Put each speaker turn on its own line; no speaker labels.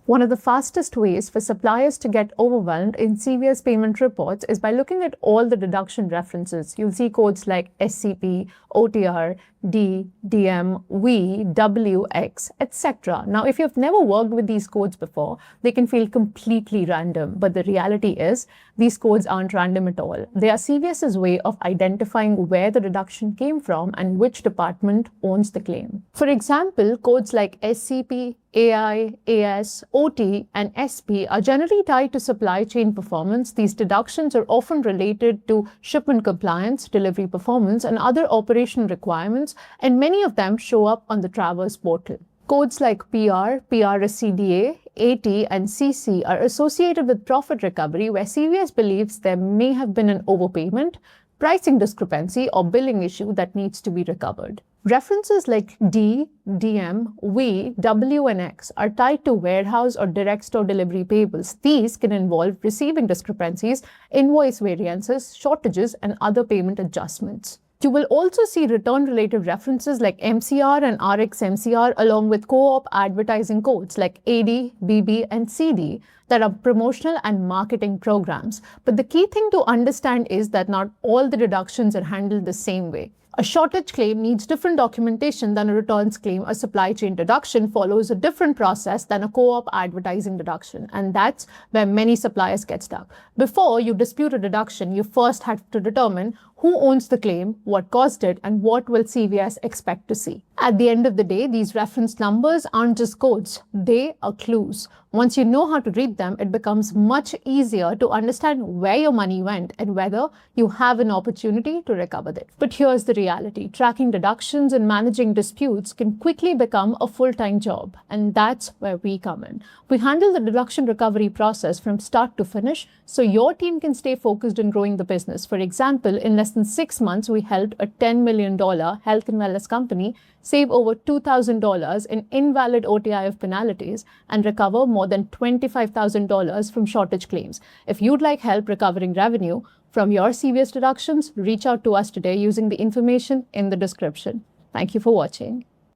One of the fastest ways for suppliers to get overwhelmed in CVS payment reports is by looking at all the deduction references. You'll see codes like SCP, OTR, D, DM, V, W, X, etc. Now, if you've never worked with these codes before, they can feel completely random. But the reality is, these codes aren't random at all. They are CVS's way of identifying where the deduction came from and which department owns the claim. For example, codes like SCP, AI, AS, OT, and SP are generally tied to supply chain performance. These deductions are often related to shipment compliance, delivery performance, and other operational requirements, and many of them show up on the Traverse portal. Codes like PR, PRSCDA, AT, and CC are associated with profit recovery, where CVS believes there may have been an overpayment, pricing discrepancy, or billing issue that needs to be recovered. References like D, DM, V, W, and X are tied to warehouse or direct store delivery payables. These can involve receiving discrepancies, invoice variances, shortages, and other payment adjustments. You will also see return-related references like MCR and RX-MCR along with co-op advertising codes like AD, BB, and CD that are promotional and marketing programs. But the key thing to understand is that not all the deductions are handled the same way. A shortage claim needs different documentation than a returns claim. A supply chain deduction follows a different process than a co-op advertising deduction. And that's where many suppliers get stuck. Before you dispute a deduction, you first have to determine who owns the claim, what caused it, and what will CVS expect to see. At the end of the day, these reference numbers aren't just codes, they are clues. Once you know how to read them, it becomes much easier to understand where your money went and whether you have an opportunity to recover it. But here's the reality. Tracking deductions and managing disputes can quickly become a full-time job, and that's where we come in. We handle the deduction recovery process from start to finish so your team can stay focused on growing the business. For example, in less than 6 months, we helped a $10 million health and wellness company save over $2,000 in invalid OTIF penalties and recover more than $25,000 from shortage claims. If you'd like help recovering revenue from your CVS deductions, reach out to us today using the information in the description. Thank you for watching.